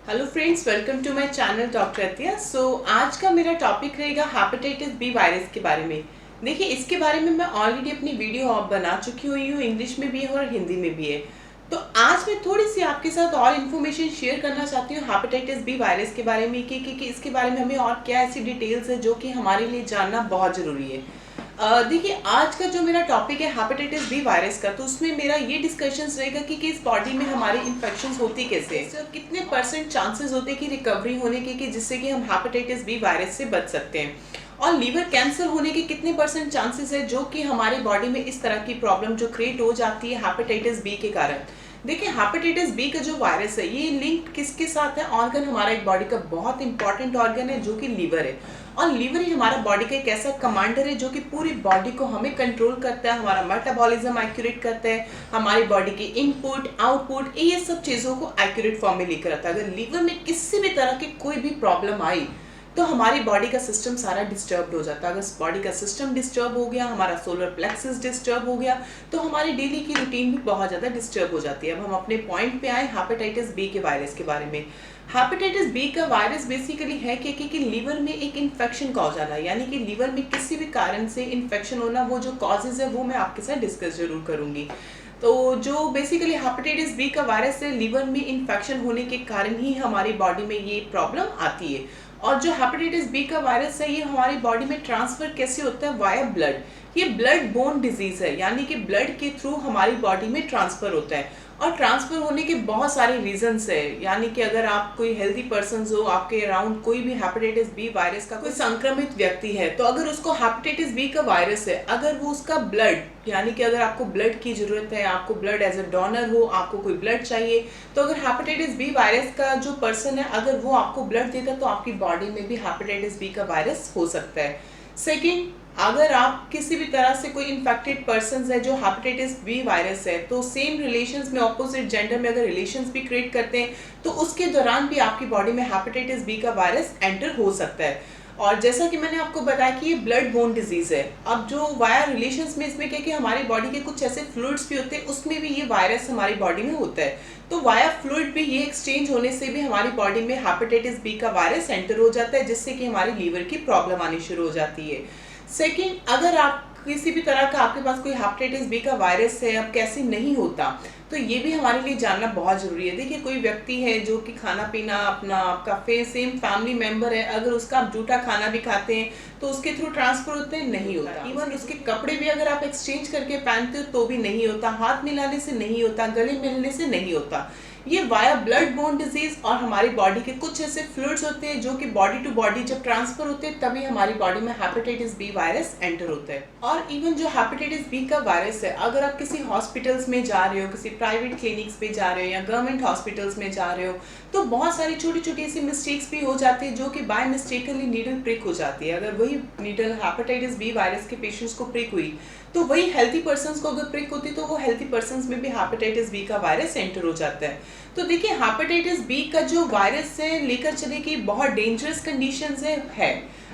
Hello friends, welcome to my channel doctor Atiya. आज का मेरा टॉपिक रहेगा हेपेटाइटिस बी वायरस के बारे में। देखिए, इसके बारे में मैं ऑलरेडी अपनी वीडियो बना चुकी हुई हूँ, इंग्लिश में भी है और हिंदी में भी है। तो आज मैं थोड़ी सी आपके साथ और इन्फॉर्मेशन शेयर करना चाहती हूँ हेपेटाइटिस बी वायरस के बारे में कि इसके बारे में हमें और क्या ऐसी डिटेल्स है जो कि हमारे लिए जानना बहुत ज़रूरी है। देखिए, आज का जो मेरा टॉपिक है हेपेटाइटिस बी वायरस का, तो उसमें मेरा ये डिस्कशंस रहेगा कि इस बॉडी में हमारी इन्फेक्शंस होती कैसे हैं, कितने परसेंट चांसेस होते हैं कि रिकवरी होने के, कि जिससे कि हम हेपेटाइटिस बी वायरस से बच सकते हैं, और लीवर कैंसर होने के कितने परसेंट चांसेस है जो कि हमारे बॉडी में इस तरह की प्रॉब्लम जो क्रिएट हो जाती है हेपेटाइटिस बी के कारण। देखिए, हेपेटाइटिस बी का जो वायरस है ये लिंक किसके साथ है? ऑर्गन, हमारा एक बॉडी का बहुत इंपॉर्टेंट ऑर्गन है जो कि लीवर है। और लीवर ही हमारा बॉडी का एक ऐसा कमांडर है जो कि पूरी बॉडी को हमें कंट्रोल करता है, हमारा मेटाबॉलिज्म एक्यूरेट करता है, हमारी बॉडी की इनपुट आउटपुट ये सब चीज़ों को एक्यूरेट फॉर्म में लेकर आता है। अगर लीवर में किसी भी तरह की कोई भी प्रॉब्लम आई तो हमारी बॉडी का सिस्टम सारा डिस्टर्ब हो जाता है। अगर बॉडी का सिस्टम डिस्टर्ब हो गया, हमारा सोलर प्लेक्सस डिस्टर्ब हो गया, तो हमारी डेली की रूटीन भी बहुत ज़्यादा डिस्टर्ब हो जाती है। अब हम अपने पॉइंट पे आए हेपेटाइटिस बी के वायरस के बारे में। हेपेटाइटिस बी का वायरस बेसिकली है कि लीवर में एक इन्फेक्शन का हो जाना, यानी कि लीवर में किसी भी कारण से इन्फेक्शन होना, वो जो कॉजेज है वो मैं आपके साथ डिस्कस जरूर करूंगी। तो जो बेसिकली हेपेटाइटिस बी का वायरस है, लीवर में इन्फेक्शन होने के कारण ही हमारी बॉडी में ये प्रॉब्लम आती है। और जो हेपेटाइटिस बी का वायरस है ये हमारी बॉडी में ट्रांसफर कैसे होता है? Via blood. ये ब्लड बोर्न डिजीज है, यानी कि ब्लड के थ्रू हमारी बॉडी में ट्रांसफर होता है। और ट्रांसफर होने के बहुत सारे रीजंस है, यानी कि अगर आप कोई हेल्दी पर्सन हो, आपके अराउंड कोई भी हेपेटाइटिस बी वायरस का कोई संक्रमित व्यक्ति है, तो अगर उसको हेपेटाइटिस बी का वायरस है, अगर वो उसका ब्लड, यानी कि अगर आपको ब्लड की जरूरत है, आपको ब्लड एज अ डोनर हो, आपको कोई ब्लड चाहिए, तो अगर हेपेटाइटिस बी वायरस का जो पर्सन है अगर वो आपको ब्लड देता तो आपकी बॉडी में भी हेपेटाइटिस बी का वायरस हो सकता है। सेकेंड, अगर आप किसी भी तरह से कोई इन्फेक्टेड पर्सन है जो हेपेटाइटिस बी वायरस है, तो सेम रिलेशंस में ऑपोजिट जेंडर में अगर रिलेशंस भी क्रिएट करते हैं तो उसके दौरान भी आपकी बॉडी में हेपेटाइटिस बी का वायरस एंटर हो सकता है। और जैसा कि मैंने आपको बताया कि ये ब्लड बोर्न डिजीज है। अब जो वाया रिलेशंस में इसमें क्या कि हमारी बॉडी के कुछ ऐसे फ्लूइड्स भी होते हैं, उसमें भी ये वायरस हमारी बॉडी में होता है। तो वाया फ्लूइड भी ये एक्सचेंज होने से भी हमारी बॉडी में हेपेटाइटिस बी का वायरस एंटर हो जाता है, जिससे कि हमारी लीवर की प्रॉब्लम आनी शुरू हो जाती है। सेकेंड, अगर आप किसी भी तरह का आपके पास कोई हेपेटाइटिस बी का वायरस है, अब कैसे नहीं होता, तो ये भी हमारे लिए जानना बहुत जरूरी है। देखिए, कोई व्यक्ति है जो कि खाना पीना अपना आपका सेम फैमिली मेंबर है, अगर उसका आप जूठा खाना भी खाते हैं तो उसके थ्रू ट्रांसफर होते हैं? नहीं होता। इवन उसके कपड़े भी अगर आप एक्सचेंज करके पहनते हो तो भी नहीं होता, हाथ मिलाने से नहीं होता, गले मिलने से नहीं होता। ये वाया ब्लड बोर्न डिजीज और हमारी बॉडी के कुछ ऐसे फ्लूइड्स होते हैं जो कि बॉडी टू बॉडी जब ट्रांसफर होते हैं तभी हमारी बॉडी में हेपेटाइटिस बी वायरस एंटर होता है। और इवन जो हेपेटाइटिस बी का वायरस है, अगर आप किसी हॉस्पिटल्स में जा रहे हो, किसी प्राइवेट क्लिनिक्स पे जा रहे हो या गवर्नमेंट हॉस्पिटल्स में जा रहे हो, तो बहुत सारी छोटी छोटी ऐसी मिस्टेक्स भी हो जाती है जो कि बाय मिस्टेकली नीडल प्रिक हो जाती है। अगर वही नीडल हेपेटाइटिस बी वायरस के पेशेंट्स को प्रिक हुई तो वही हेल्थी पर्सन्स को अगर प्रिक होती तो वो हेल्थी पर्सन्स में भी हेपेटाइटिस बी का वायरस एंटर हो जाता है। तो देखिए, हेपेटाइटिस बी का जो वायरस है लेकर चले कि बहुत डेंजरस कंडीशंस है,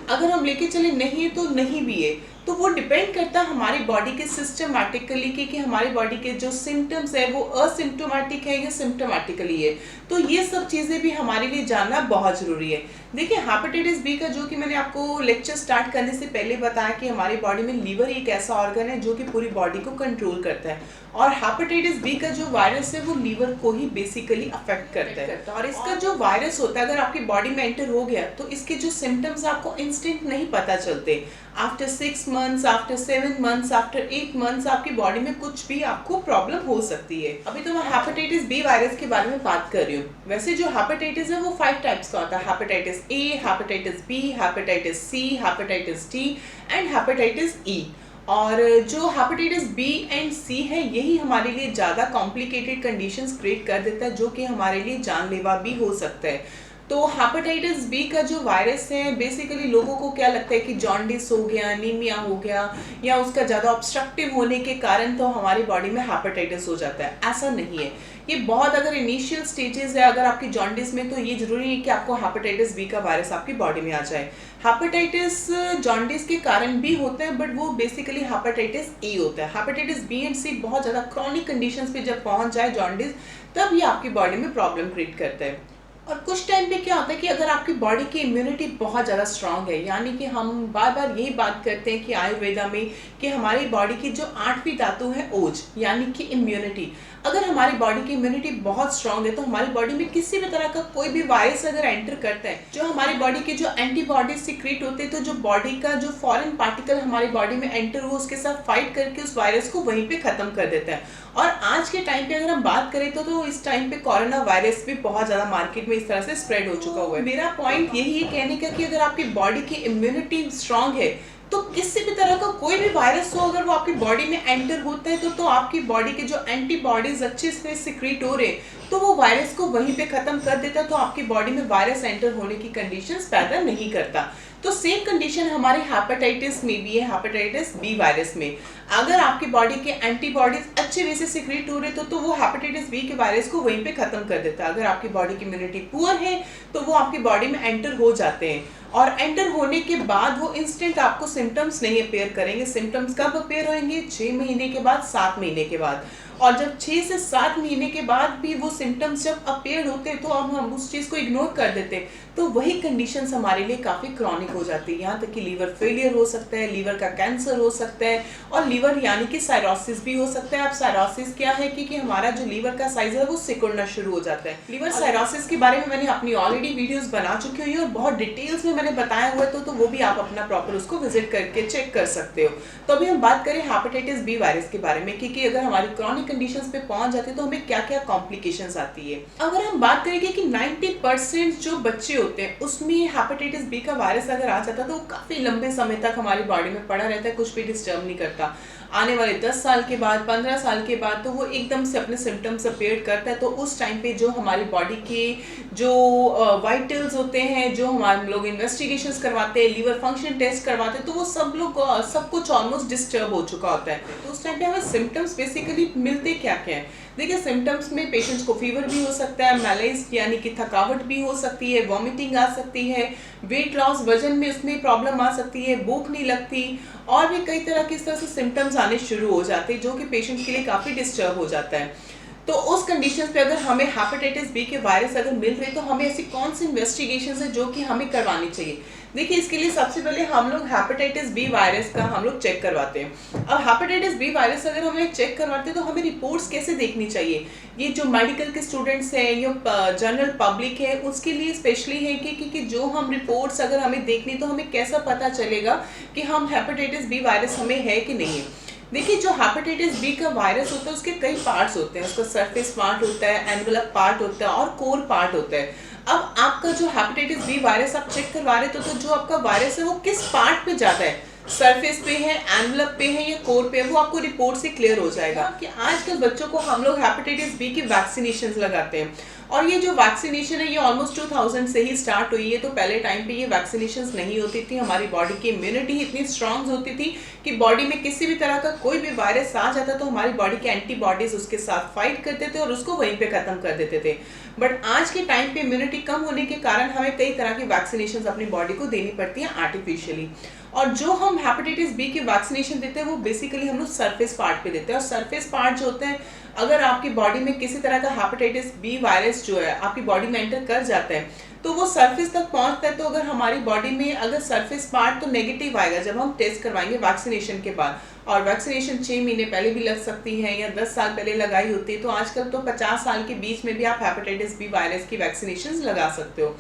अगर हम लेके चले नहीं है तो नहीं भी है, तो वो डिपेंड करता है हमारी बॉडी के सिस्टमैटिकली कि हमारी बॉडी के जो सिम्टम्स है वो असिम्टोमेटिक है या सिम्टोमेटिकली है। तो ये सब चीज़ें भी हमारे लिए जानना बहुत ज़रूरी है। देखिए, हेपेटाइटिस बी का जो कि मैंने आपको लेक्चर स्टार्ट करने से पहले बताया कि हमारी बॉडी में लीवर एक ऐसा ऑर्गन है जो कि पूरी बॉडी को कंट्रोल करता है, और हेपेटाइटिस बी का जो वायरस है वो लीवर को ही बेसिकली अफेक्ट करता है। और इसका जो वायरस होता है अगर आपकी बॉडी में एंटर हो गया तो इसके जो सिम्टम्स आपको इंस्टेंट नहीं पता चलते। After 6 months, after 7 months, after 8 months आपकी बॉडी में कुछ भी आपको प्रॉब्लम हो सकती है। अभी तो मैं हेपेटाइटिस बी वायरस के बारे में बात कर रही हूँ। वैसे जो हेपेटाइटिस है वो 5 टाइप्स का होता है: hepatitis A, hepatitis B, hepatitis C, hepatitis D and hepatitis E. और जो हेपेटाइटिस बी एंड सी है यही हमारे लिए ज़्यादा कॉम्प्लिकेटेड कंडीशंस क्रिएट कर देता है जो कि हमारे लिए जानलेवा भी हो सकता है। तो हेपेटाइटिस बी का जो वायरस है बेसिकली लोगों को क्या लगता है कि जॉन्डिस हो गया, एनीमिया हो गया, या उसका ज़्यादा ऑब्स्ट्रक्टिव होने के कारण तो हमारी बॉडी में हेपेटाइटिस हो जाता है। ऐसा नहीं है। ये बहुत अगर इनिशियल स्टेजेस है अगर आपकी जॉन्डिस में, तो ये जरूरी है कि आपको हेपेटाइटिस बी का वायरस आपकी बॉडी में आ जाए। हेपेटाइटिस जॉन्डिस के कारण भी होता है, बट वो बेसिकली हेपेटाइटिस ए होता है। हेपेटाइटिस बी एंड सी बहुत ज़्यादा क्रॉनिक कंडीशंस पे जब पहुंच जाए जॉन्डिस, तब ये आपकी बॉडी में प्रॉब्लम क्रिएट करता है। और कुछ टाइम पे क्या होता है कि अगर आपकी बॉडी की इम्यूनिटी बहुत ज़्यादा स्ट्रांग है, यानी कि हम बार बार यही बात करते हैं कि आयुर्वेदा में कि हमारी बॉडी की जो 8वीं धातु है ओज, यानी कि इम्यूनिटी, अगर हमारी बॉडी की इम्यूनिटी बहुत स्ट्रांग है तो हमारी बॉडी में किसी भी तरह का कोई भी वायरस अगर एंटर करता है, जो हमारी बॉडी के जो एंटीबॉडीज सिक्रीट होते हैं, तो जो बॉडी का जो फॉरेन पार्टिकल हमारी बॉडी में एंटर हो उसके साथ फाइट करके उस वायरस को वहीं पे खत्म कर देता है। और आज के टाइम पे अगर हम बात करें तो इस टाइम पे कोरोना वायरस भी बहुत ज़्यादा मार्केट में इस तरह से स्प्रेड हो चुका हुआ है। मेरा पॉइंट यही है कहने का कि अगर आपकी बॉडी की इम्यूनिटी स्ट्रांग है तो किसी भी तरह का कोई भी वायरस हो, अगर वो आपकी बॉडी में एंटर होता है तो आपकी बॉडी के जो एंटीबॉडीज अच्छे से सिक्रीट हो रहे हैं तो वो वायरस को वहीं पे खत्म कर देता है, तो आपकी बॉडी में वायरस एंटर होने की कंडीशंस पैदा नहीं करता। तो सेम कंडीशन हमारे हेपेटाइटिस में भी है, हेपेटाइटिस बी वायरस में। अगर आपकी बॉडी के एंटीबॉडीज अच्छे वे से सिक्रीट हो रहे तो वो हेपेटाइटिस बी के वायरस को वहीं पे खत्म कर देता है। अगर आपकी बॉडी की इम्यूनिटी पुअर है तो वो आपकी बॉडी में एंटर हो जाते हैं, और एंटर होने के बाद वो इंस्टेंट आपको सिम्टम्स नहीं अपेयर करेंगे। सिम्टम्स कब अपेयर होंगे? 6 महीने के बाद, 7 महीने के बाद। और जब 6 से 7 महीने के बाद भी वो सिम्टम्स जब अपेयर होते हैं तो अब हम उस चीज़ को इग्नोर कर देते हैं, तो वही कंडीशंस हमारे लिए काफ़ी क्रॉनिक हो जाती है। यहाँ तक कि लीवर फेलियर हो सकता है, लीवर का कैंसर हो सकता है, और लीवर यानी कि साइरोसिस भी हो सकता है। अब साइरोसिस क्या है कि हमारा जो लीवर का साइज है वो सिकुड़ना शुरू हो जाता है। लीवर साइरोसिस के बारे में मैंने अपनी ऑलरेडी वीडियोस बना चुकी हुई है और बहुत डिटेल्स में मैंने बताया हुआ है, तो वो भी आप अपना प्रॉपर उसको विजिट करके चेक कर सकते हो। तो अभी हम बात करें हेपेटाइटिस बी वायरस के बारे में कि अगर हमारी क्रॉनिक कंडीशंस पे पहुंच जाती है तो हमें क्या क्या कॉम्प्लिकेशंस आती है। अगर हम बात करेंगे कि 90% जो बच्चे होते हैं उसमें हेपेटाइटिस बी का वायरस अगर आ जाता है तो वो काफ़ी लंबे समय तक हमारी बॉडी में पड़ा रहता है, कुछ भी डिस्टर्ब नहीं करता। आने वाले 10 साल के बाद, 15 साल के बाद तो वो एकदम से अपने सिम्टम्स अपेयर करता है। तो उस टाइम पे जो हमारी बॉडी के जो वाइटल्स होते हैं, जो हम लोग इन्वेस्टिगेशंस करवाते हैं, लीवर फंक्शन टेस्ट करवाते हैं, तो वो सब कुछ ऑलमोस्ट डिस्टर्ब हो चुका होता है। तो उस टाइम पे हमें सिम्टम्स बेसिकली मिलते क्या क्या है? देखिए, सिम्टम्स में पेशेंट्स को फीवर भी हो सकता है, मैलेज यानी कि थकावट भी हो सकती है, वॉमिटिंग आ सकती है, वेट लॉस, वजन में उसमें प्रॉब्लम आ सकती है, भूख नहीं लगती, और भी कई तरह के इस तरह से सिम्टम्स आने शुरू हो जाते हैं जो कि पेशेंट के लिए काफ़ी डिस्टर्ब हो जाता है। तो उस कंडीशंस पे अगर हमें हेपेटाइटिस बी के वायरस अगर मिल रहे तो हमें ऐसी कौन सी इन्वेस्टिगेशंस है जो कि हमें करवानी चाहिए? देखिए, इसके लिए सबसे पहले हम लोग हेपेटाइटिस बी वायरस का हम लोग चेक करवाते हैं। अब हेपेटाइटिस बी वायरस अगर हमें चेक करवाते हैं तो हमें रिपोर्ट्स कैसे देखनी चाहिए? ये जो मेडिकल के स्टूडेंट्स हैं या जनरल पब्लिक है उसके लिए स्पेशली है कि जो हम रिपोर्ट्स अगर हमें देखनी तो हमें कैसा पता चलेगा कि हम हेपेटाइटिस बी वायरस हमें है कि नहीं है। देखिए, जो हेपेटाइटिस बी का वायरस होता है उसके कई पार्ट्स होते हैं। उसका सरफेस पार्ट होता है, एनवेलप पार्ट होता है और कोर पार्ट होता है। अब आपका जो हेपेटाइटिस बी वायरस आप चेक करवा रहे तो जो आपका वायरस है वो किस पार्ट पे ज़्यादा है, सरफेस पे है, एनवेलप पे है या कोर पे है, वो आपको रिपोर्ट से क्लियर हो जाएगा। कि आजकल बच्चों को हम लोग हेपेटाइटिस बी की वैक्सीनेशन लगाते हैं, और ये जो वैक्सीनेशन है ये ऑलमोस्ट 2000 से ही स्टार्ट हुई है। तो पहले टाइम पे ये वैक्सीनेशंस नहीं होती थी, हमारी बॉडी की इम्यूनिटी इतनी स्ट्रांग होती थी कि बॉडी में किसी भी तरह का कोई भी वायरस आ जाता तो हमारी बॉडी के एंटीबॉडीज उसके साथ फाइट करते थे और उसको वहीं पे खत्म कर देते थे। बट आज के टाइम पे इम्यूनिटी कम होने के कारण हमें कई तरह की वैक्सीनेशन अपनी बॉडी को देनी पड़ती हैं आर्टिफिशियली। और जो हम हेपेटाइटिस बी की वैक्सीनेशन देते हैं वो बेसिकली हम लोग सरफेस पार्ट पे देते हैं। और सरफेस पार्ट जो होते हैं, अगर आपकी बॉडी में किसी तरह का हेपेटाइटिस बी वायरस जो है आपकी बॉडी में एंटर कर जाता है तो वो सरफेस तक पहुंचता है। तो अगर हमारी बॉडी में अगर सरफेस पार्ट तो नेगेटिव आएगा जब हम टेस्ट करवाएंगे वैक्सीनेशन के बाद। और वैक्सीनेशन 6 महीने पहले भी लग सकती है या 10 साल पहले लगाई होती है। तो आजकल तो 50 साल के बीच में भी आप हेपेटाइटिस बी वायरस की वैक्सीनेशन लगा सकते हो।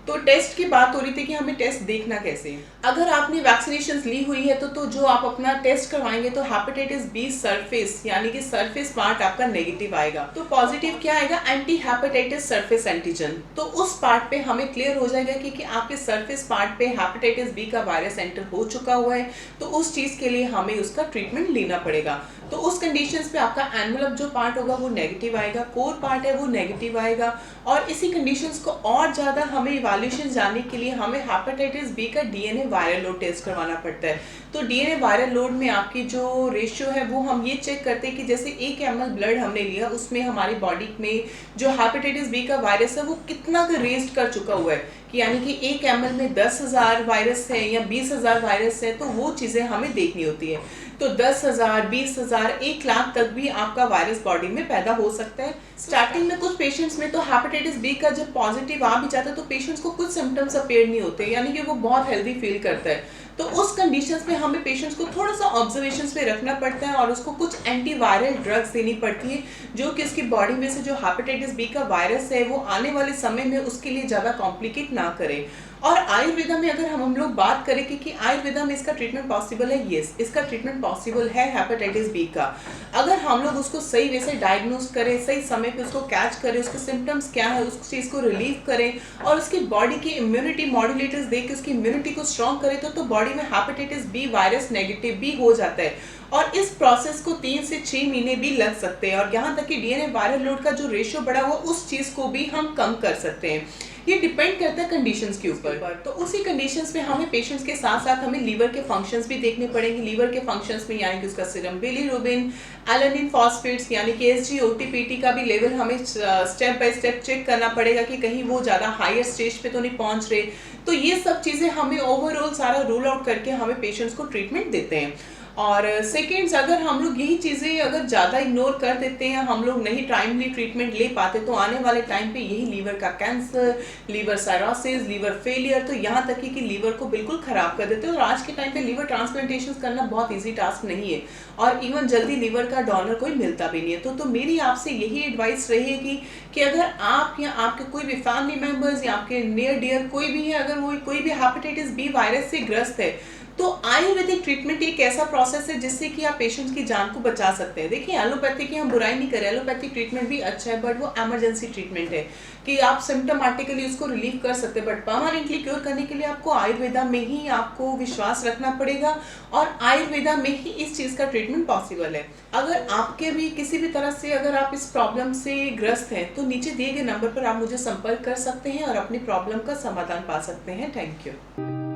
तो टेस्ट की बात हो रही थी कि हमें टेस्ट देखना कैसे है। अगर आपने वैक्सीनेशन ली हुई है तो जो आप अपना टेस्ट करवाएंगे तो हेपेटाइटिस बी सरफेस यानी कि सरफेस पार्ट आपका नेगेटिव आएगा। तो पॉजिटिव क्या आएगा? Anti hepatitis surface antigen. तो उस पार्ट पे हमें क्लियर हो जाएगा कि आपके सरफेस पार्ट पे हेपेटाइटिस बी का वायरस एंटर हो चुका हुआ है, तो उस चीज़ के लिए हमें उसका ट्रीटमेंट लेना पड़ेगा। तो उस कंडीशंस पे आपका एनवेलप जो पार्ट होगा वो नेगेटिव आएगा, कोर पार्ट है वो नेगेटिव आएगा। और इसी कंडीशंस को और ज़्यादा हमें इवैल्यूएशन जानने के लिए हमें हेपेटाइटिस बी का डीएनए वायरल लोड टेस्ट करवाना पड़ता है। तो डीएनए वायरल लोड में आपकी जो रेशियो है वो हम ये चेक करते हैं कि जैसे 1 ml ब्लड हमने लिया उसमें हमारी बॉडी में जो हेपेटाइटिस बी का वायरस है वो कितना रेस्ट कर चुका हुआ है। कि यानी कि 1 ml में 10,000 वायरस है या 20,000 वायरस है, तो वो चीज़ें हमें देखनी होती है। तो 10,000, 20,000, 1 लाख तक भी आपका वायरस बॉडी में पैदा हो सकता है। स्टार्टिंग में कुछ पेशेंट्स में तो हेपेटाइटिस बी का जब पॉजिटिव आ भी जाता है तो पेशेंट्स को कुछ सिम्टम्स अपीयर नहीं होते, यानी कि वो बहुत हेल्दी फील करता है। तो उस कंडीशंस में हमें पेशेंट्स को थोड़ा सा ऑब्जर्वेशंस पे रखना पड़ता है और उसको कुछ एंटीवायरल ड्रग्स देनी पड़ती है, जो कि उसकी बॉडी में से जो हेपेटाइटिस बी का वायरस है वो आने वाले समय में उसके लिए ज़्यादा कॉम्प्लिकेट ना करे। और आयुर्वेदा में अगर हम लोग बात करें कि आयुर्वेदा में इसका ट्रीटमेंट पॉसिबल है, यस, इसका ट्रीटमेंट पॉसिबल है हेपेटाइटिस बी का। अगर हम लोग उसको सही वे से डायग्नोज करें, सही समय पे उसको कैच करें, उसके सिम्टम्स क्या है उस चीज़ को रिलीव करें और उसकी बॉडी की इम्यूनिटी मॉड्यूलेटर्स दे के उसकी इम्यूनिटी को स्ट्रॉन्ग करें तो बॉडी में हेपेटाइटिस बी वायरस नेगेटिव भी हो जाता है। और इस प्रोसेस को 3 से 6 महीने भी लग सकते हैं और यहाँ तक कि डीएनए वायरल लोड का जो रेशियो बढ़ा हुआ उस चीज़ को भी हम कम कर सकते हैं। ये डिपेंड करता है कंडीशंस के ऊपर। तो उसी कंडीशंस में हमें पेशेंट्स के साथ साथ हमें लीवर के फंक्शंस भी देखने पड़ेंगे। लीवर के फंक्शंस में यानी कि उसका सीरम बिलीरुबिन, एलानिन फॉस्फेट्स यानी कि एसजीओटी का भी लेवल हमें स्टेप बाय स्टेप चेक करना पड़ेगा कि कहीं वो ज़्यादा हायर स्टेज पे तो नहीं पहुंच रहे। तो ये सब चीज़ें हमें ओवरऑल सारा रूल आउट करके हमें पेशेंट्स को ट्रीटमेंट देते हैं। और सेकेंड्स अगर हम लोग यही चीज़ें अगर ज़्यादा इग्नोर कर देते हैं, हम लोग नहीं टाइमली ट्रीटमेंट ले पाते, तो आने वाले टाइम पे यही लीवर का cancer, liver cirrhosis, liver failure, तो यहाँ तक कि लीवर को बिल्कुल ख़राब कर देते हैं। और आज के टाइम पे लीवर ट्रांसप्लांटेशन करना बहुत ईजी टास्क नहीं है और इवन जल्दी लीवर का डोनर कोई मिलता भी नहीं है। तो मेरी आपसे यही एडवाइस रहेगी कि अगर आप या आपके कोई भी फैमिली मेम्बर्स या आपके नियर डियर कोई भी है, अगर वो कोई भी हेपेटाइटिस बी वायरस से ग्रस्त है, तो आयुर्वेदिक ट्रीटमेंट एक ऐसा प्रोसेस है जिससे कि आप पेशेंट्स की जान को बचा सकते हैं। देखिए, एलोपैथी की हम बुराई नहीं करें, एलोपैथिक ट्रीटमेंट भी अच्छा है, बट वो इमरजेंसी ट्रीटमेंट है कि आप सिम्टोमेटिकली उसको रिलीव कर सकते हैं, बट परमानेंटली क्योर करने के लिए आपको आयुर्वेदा में ही आपको विश्वास रखना पड़ेगा और आयुर्वेदा में ही इस चीज़ का ट्रीटमेंट पॉसिबल है। अगर आपके भी किसी भी तरह से अगर आप इस प्रॉब्लम से ग्रस्त हैं तो नीचे दिए गए नंबर पर आप मुझे संपर्क कर सकते हैं और अपनी प्रॉब्लम का समाधान पा सकते हैं। Thank you.